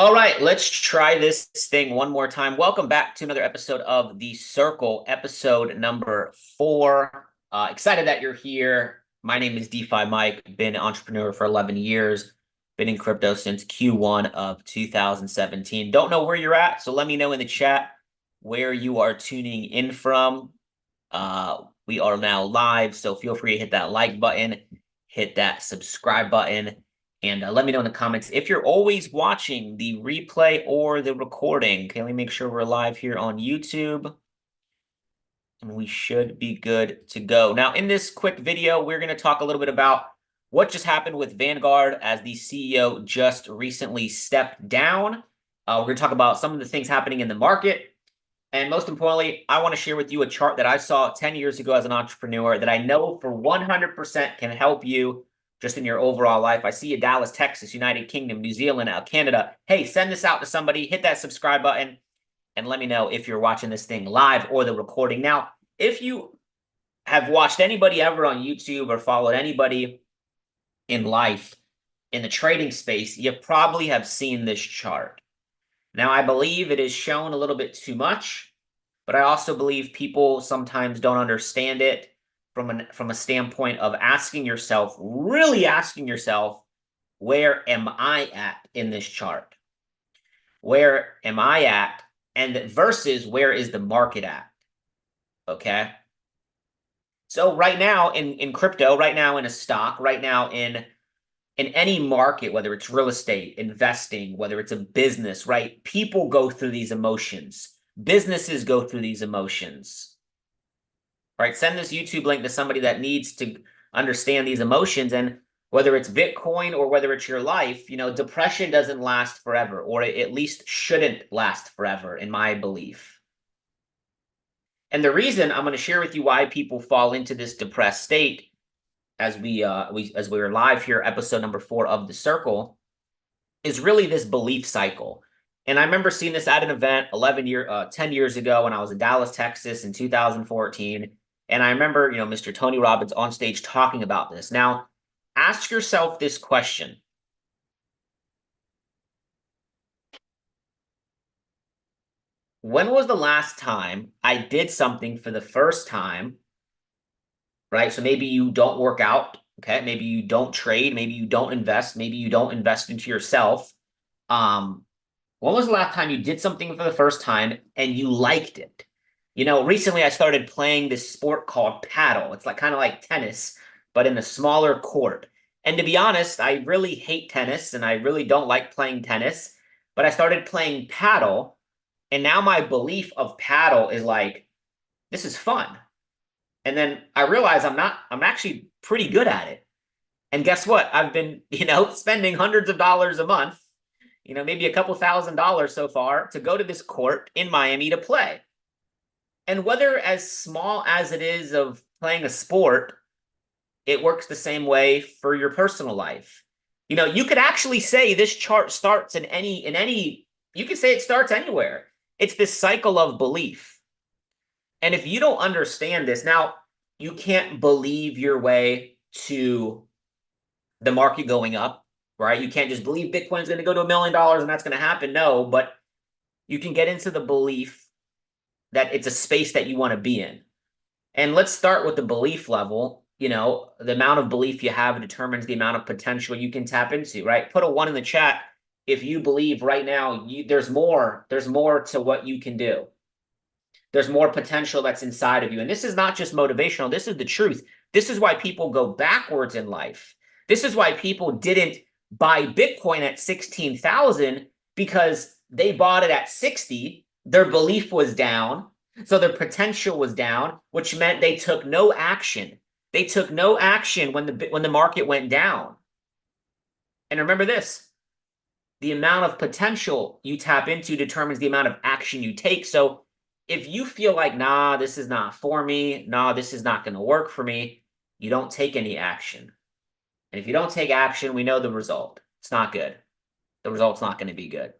All right, let's try this thing one more time. Welcome back to another episode of The Circle, episode number 4. Excited that you're here. My name is Defi Mike. Been an entrepreneur for 11 years. Been in crypto since Q1 of 2017. Don't know where you're at, so let me know in the chat where you are tuning in from. We are now live, so feel free to hit that like button, hit that subscribe button, and let me know in the comments if you're always watching the replay or the recording. Okay, let me make sure we're live here on YouTube. And we should be good to go. Now, in this quick video, we're going to talk a little bit about what just happened with Vanguard as the CEO just recently stepped down. We're going to talk about some of the things happening in the market. And most importantly, I want to share with you a chart that I saw 10 years ago as an entrepreneur that I know for 100% can help you just in your overall life. I see you, Dallas, Texas, United Kingdom, New Zealand, Canada. Hey, send this out to somebody. Hit that subscribe button and let me know if you're watching this thing live or the recording. Now, if you have watched anybody ever on YouTube or followed anybody in life in the trading space, you probably have seen this chart. Now, I believe it is shown a little bit too much, but I also believe people sometimes don't understand it from a standpoint of asking yourself, really asking yourself, where am I at in this chart? Where am I at? And versus where is the market at? Okay. So right now in crypto, right now in a stock, right now in any market, whether it's real estate, investing, whether it's a business, right? People go through these emotions. Businesses go through these emotions, right? Send this YouTube link to somebody that needs to understand these emotions. And whether it's Bitcoin or whether it's your life, depression doesn't last forever, or it at least shouldn't last forever, in my belief. And the reason I'm going to share with you why people fall into this depressed state as we are live here, episode number 4 of The Circle, is really this belief cycle. And I remember seeing this at an event 10 years ago when I was in Dallas, Texas in 2014. And I remember, Mr. Tony Robbins on stage talking about this. Now, ask yourself this question. When was the last time I did something for the first time, right? So maybe you don't work out, okay? Maybe you don't trade, maybe you don't invest, maybe you don't invest into yourself. When was the last time you did something for the first time and you liked it? Recently I started playing this sport called paddle. It's kind of like tennis, but in a smaller court. And to be honest, I really hate tennis and I really don't like playing tennis, but I started playing paddle. And now my belief of paddle is this is fun. And then I realize I'm actually pretty good at it. And guess what? I've been, spending hundreds of dollars a month, maybe a couple $1,000s so far to go to this court in Miami to play. And whether as small as it is of playing a sport, it works the same way for your personal life. You could actually say this chart starts in any, you could say it starts anywhere. It's this cycle of belief. And if you don't understand this, now you can't believe your way to the market going up, right? You can't just believe Bitcoin's going to go to $1 million and that's going to happen. No, but you can get into the belief that it's a space that you want to be in. And let's start with the belief level. The amount of belief you have determines the amount of potential you can tap into, right? Put a 1 in the chat if you believe right now there's more to what you can do. There's more potential that's inside of you. And this is not just motivational. This is the truth. This is why people go backwards in life. This is why people didn't buy Bitcoin at 16,000 because they bought it at 60. Their belief was down. So their potential was down, which meant they took no action. They took no action when the market went down. And remember this, the amount of potential you tap into determines the amount of action you take. So if you feel like, nah, this is not for me, nah, this is not going to work for me, you don't take any action. And if you don't take action, we know the result. It's not good. The result's not going to be good.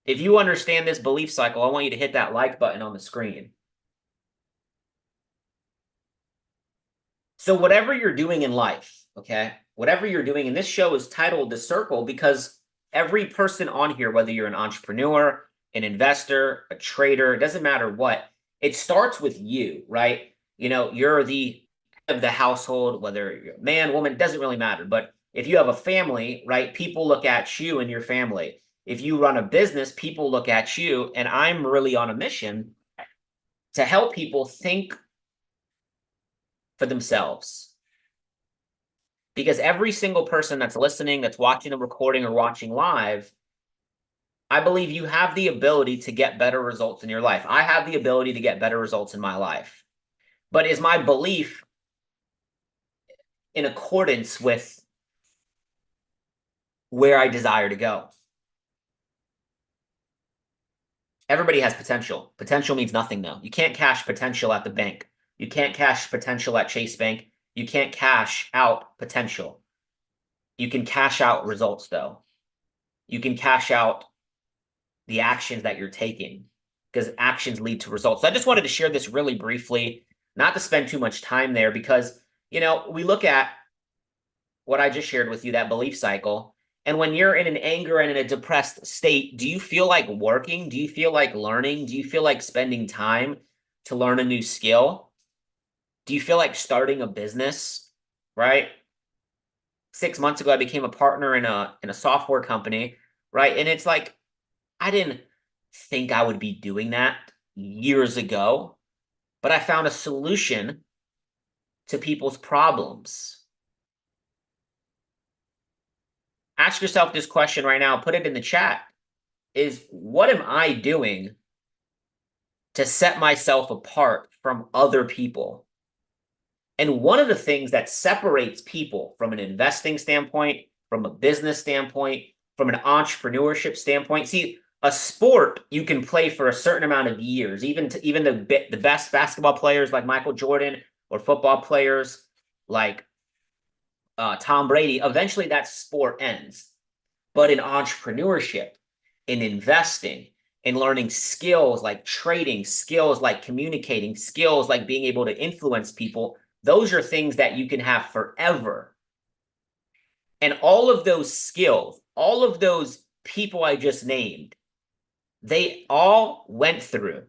If you understand this belief cycle, I want you to hit that like button on the screen. So whatever you're doing in life, okay, whatever you're doing, and this show is titled The Circle because every person on here, whether you're an entrepreneur, an investor, a trader, it doesn't matter what, it starts with you, right? You know, you're the head of the household, whether you're a man, woman, it doesn't really matter. But if you have a family, right, people look at you and your family. If you run a business, people look at you. And I'm really on a mission to help people think for themselves. Because every single person that's listening, that's watching a recording or watching live, I believe you have the ability to get better results in your life. I have the ability to get better results in my life. But is my belief in accordance with where I desire to go? Everybody has potential. Potential means nothing, though. You can't cash potential at the bank. You can't cash potential at Chase Bank. You can't cash out potential. You can cash out results, though. You can cash out the actions that you're taking because actions lead to results. So I just wanted to share this really briefly, not to spend too much time there because, you know, we look at what I just shared with you, that belief cycle. And when you're in an anger and in a depressed state, do you feel like working? Do you feel like learning? Do you feel like spending time to learn a new skill? Do you feel like starting a business, right? 6 months ago, I became a partner in a software company, right? And it's like, I didn't think I would be doing that years ago, but I found a solution to people's problems. Ask yourself this question right now, put it in the chat, is what am I doing to set myself apart from other people? And one of the things that separates people from an investing standpoint, from a business standpoint, from an entrepreneurship standpoint, see, a sport you can play for a certain amount of years, even the best basketball players like Michael Jordan or football players like Tom Brady, eventually that sport ends. But in entrepreneurship, in investing, in learning skills like trading, skills like communicating, skills like being able to influence people, those are things that you can have forever. And all of those skills, all of those people I just named, they all went through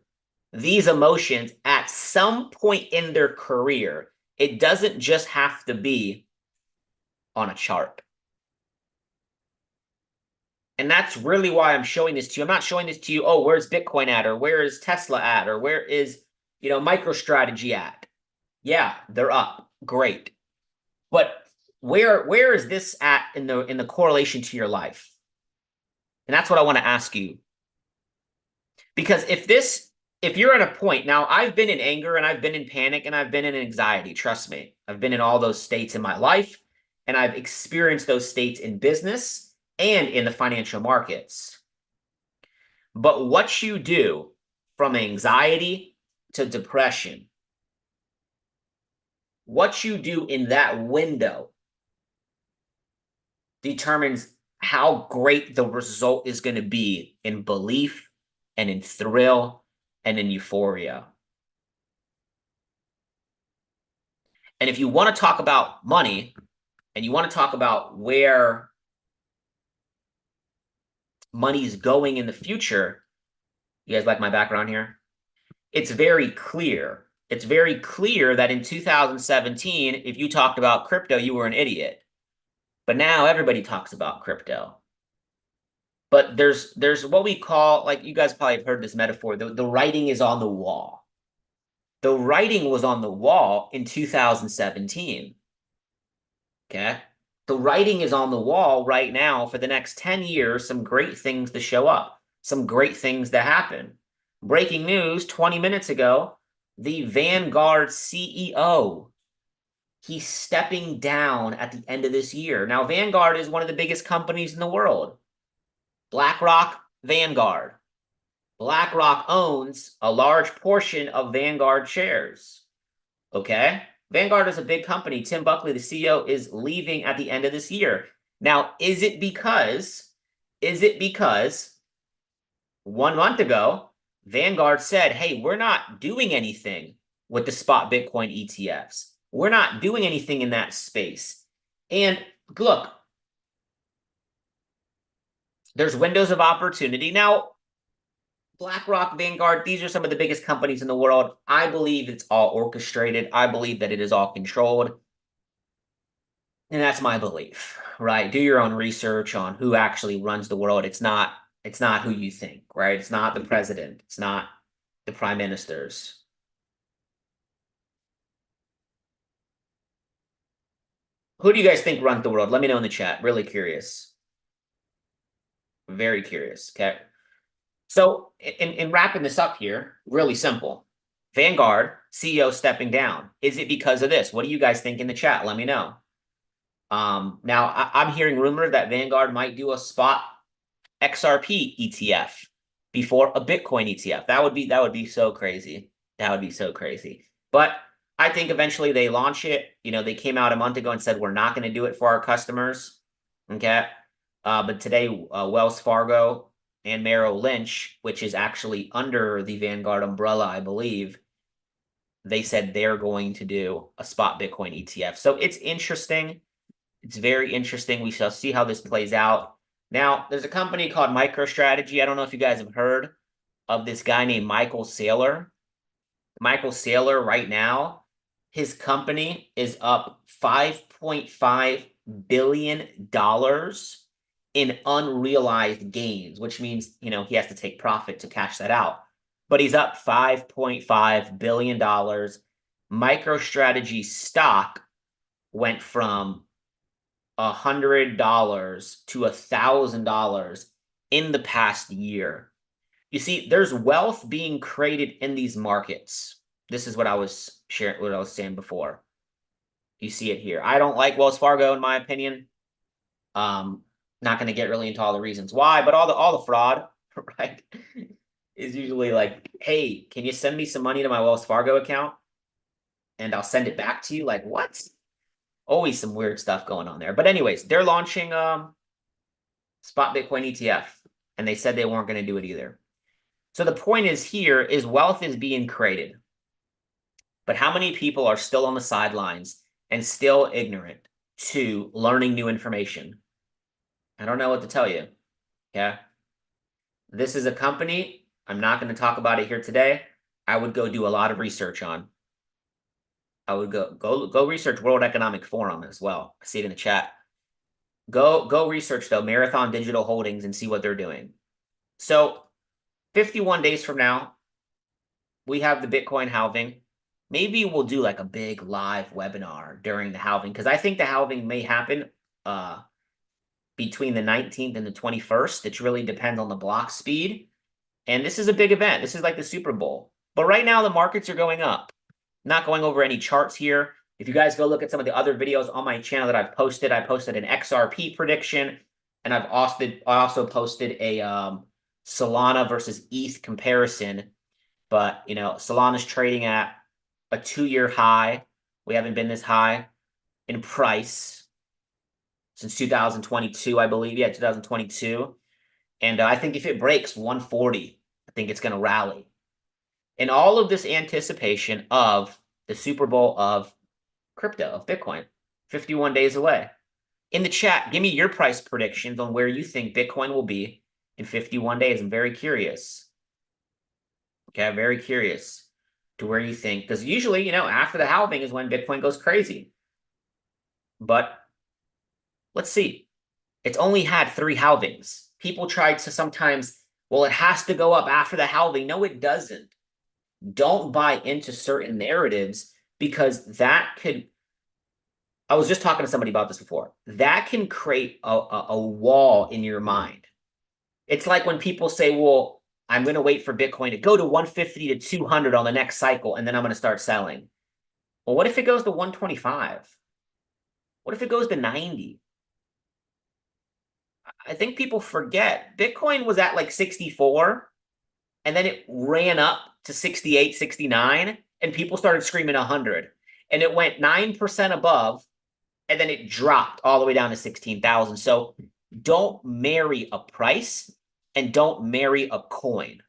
these emotions at some point in their career. It doesn't just have to be on a chart. And that's really why I'm showing this to you. I'm not showing this to you, oh, where's Bitcoin at? Or where is Tesla at? Or where is, you know, MicroStrategy at? Yeah, they're up. Great. But where is this at in the correlation to your life? And that's what I want to ask you. Because if you're at a point, now I've been in anger and I've been in panic and I've been in anxiety, trust me. I've been in all those states in my life and I've experienced those states in business and in the financial markets. But what you do from anxiety to depression, what you do in that window determines how great the result is going to be in belief and in thrill and in euphoria. And if you want to talk about money and you want to talk about where money's going in the future, you guys like my background here? It's very clear. It's very clear that in 2017, if you talked about crypto, you were an idiot. But now everybody talks about crypto. But there's what we call, like you guys probably have heard this metaphor, the writing is on the wall. The writing was on the wall in 2017. Okay? The writing is on the wall right now for the next 10 years, some great things to show up, some great things to happen. Breaking news 20 minutes ago, the Vanguard CEO, he's stepping down at the end of this year. Now, Vanguard is one of the biggest companies in the world. BlackRock, Vanguard. BlackRock owns a large portion of Vanguard shares. Okay? Vanguard is a big company. Tim Buckley, the CEO, is leaving at the end of this year. Now, is it because 1 month ago, Vanguard said, hey, we're not doing anything with the spot Bitcoin ETFs. We're not doing anything in that space. And look, there's windows of opportunity. Now, BlackRock, Vanguard, these are some of the biggest companies in the world. I believe it's all orchestrated. I believe that it is all controlled. And that's my belief, right? Do your own research on who actually runs the world. It's not who you think, right? It's not the president. It's not the prime ministers. Who do you guys think runs the world? Let me know in the chat. Really curious. Very curious. Okay. So in wrapping this up here, really simple. Vanguard CEO stepping down. Is it because of this? What do you guys think in the chat? Let me know. Now I'm hearing rumor that Vanguard might do a spot XRP ETF before a Bitcoin ETF. That would be so crazy. That would be so crazy. But I think eventually they launch it. You know, they came out a month ago and said we're not going to do it for our customers. Okay. But today, Wells Fargo and Merrill Lynch, which is actually under the Vanguard umbrella, I believe, they said they're going to do a spot Bitcoin ETF. So it's interesting. It's very interesting. We shall see how this plays out. Now, there's a company called MicroStrategy. I don't know if you guys have heard of this guy named Michael Saylor. Michael Saylor right now, his company is up $5.5 billion in unrealized gains, which means, you know, he has to take profit to cash that out. But he's up $5.5 billion. MicroStrategy stock went from $100 to $1,000 in the past year. You see, there's wealth being created in these markets. This is what I was sharing, what I was saying before. You see it here. I don't like Wells Fargo, in my opinion. Not going to get really into all the reasons why, but all the fraud, right, is usually like, hey, can you send me some money to my Wells Fargo account and I'll send it back to you? Like, what? Always some weird stuff going on there. But anyways, they're launching spot Bitcoin ETF, and they said they weren't going to do it either. So the point is here is wealth is being created. But how many people are still on the sidelines and still ignorant to learning new information? I don't know what to tell you. Yeah. This is a company, I'm not going to talk about it here today. I would go do a lot of research on. I would go research World Economic Forum as well. I see it in the chat. Go research though Marathon Digital Holdings and see what they're doing. So 51 days from now, we have the Bitcoin halving. Maybe we'll do like a big live webinar during the halving, because I think the halving may happen between the 19th and the 21st. It really depends on the block speed. And this is a big event. This is like the Super Bowl. But right now, the markets are going up. Not going over any charts here. If you guys go look at some of the other videos on my channel that I've posted, I posted an XRP prediction, and I also posted a Solana versus ETH comparison. But, you know, Solana's trading at a 2-year high. We haven't been this high in price since 2022, I believe. Yeah, 2022. And I think if it breaks 140, I think it's going to rally. And all of this anticipation of the Super Bowl of crypto, of Bitcoin, 51 days away. In the chat, give me your price predictions on where you think Bitcoin will be in 51 days. I'm very curious. Okay, I'm very curious to where you think, because usually, you know, after the halving is when Bitcoin goes crazy. But let's see. It's only had 3 halvings. People try to sometimes, well, it has to go up after the halving. No, it doesn't. Don't buy into certain narratives, because that could, I was just talking to somebody about this before, that can create a wall in your mind. It's like when people say, well, I'm going to wait for Bitcoin to go to 150 to 200 on the next cycle, and then I'm going to start selling. Well, what if it goes to 125? What if it goes to 90? I think people forget Bitcoin was at like 64, and then it ran up to 68, 69, and people started screaming 100. And it went 9% above, and then it dropped all the way down to 16,000. So don't marry a price and don't marry a coin.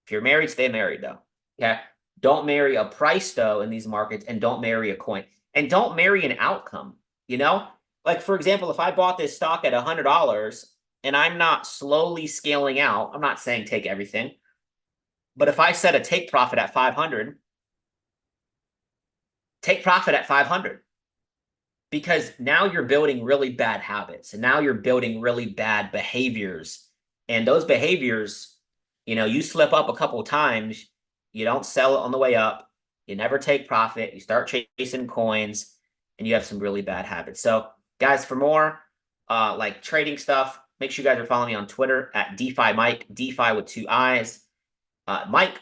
If you're married, stay married, though. Okay? Don't marry a price, though, in these markets, and don't marry a coin. And don't marry an outcome. You know, like for example, if I bought this stock at $100 and I'm not slowly scaling out, I'm not saying take everything, but if I set a take profit at 500, take profit at 500, because now you're building really bad habits and now you're building really bad behaviors. And those behaviors, you slip up a couple of times, you don't sell it on the way up, you never take profit, you start chasing coins, and you have some really bad habits. So guys, for more like trading stuff, make sure you guys are following me on Twitter at DeFi Mike, DeFi with 2 I's, Mike.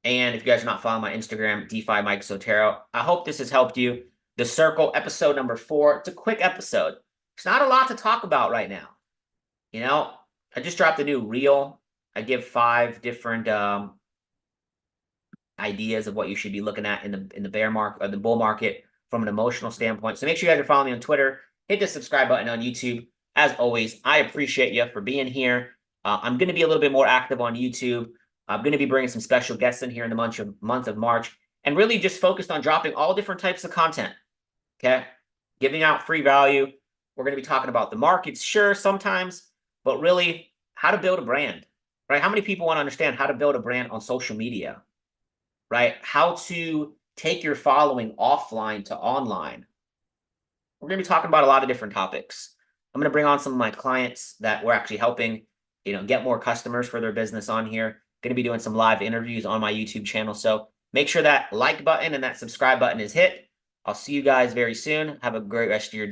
And if you guys are not following my Instagram, DeFi Mike Sotero, I hope this has helped you. The Circle, episode number 4. It's a quick episode. It's not a lot to talk about right now. I just dropped a new reel. I give 5 different ideas of what you should be looking at in the bear market or the bull market from an emotional standpoint. So make sure you guys are following me on Twitter. Hit the subscribe button on YouTube. As always, I appreciate you for being here. I'm going to be a little bit more active on YouTube. I'm going to be bringing some special guests in here in the month of March, and really just focused on dropping all different types of content. Okay, giving out free value. We're going to be talking about the markets, sure, sometimes, but really how to build a brand, right? How many people want to understand how to build a brand on social media, right? How to take your following offline to online. We're going to be talking about a lot of different topics. I'm going to bring on some of my clients that we're actually helping, get more customers for their business on here. Going to be doing some live interviews on my YouTube channel. So make sure that like button and that subscribe button is hit. I'll see you guys very soon. Have a great rest of your day.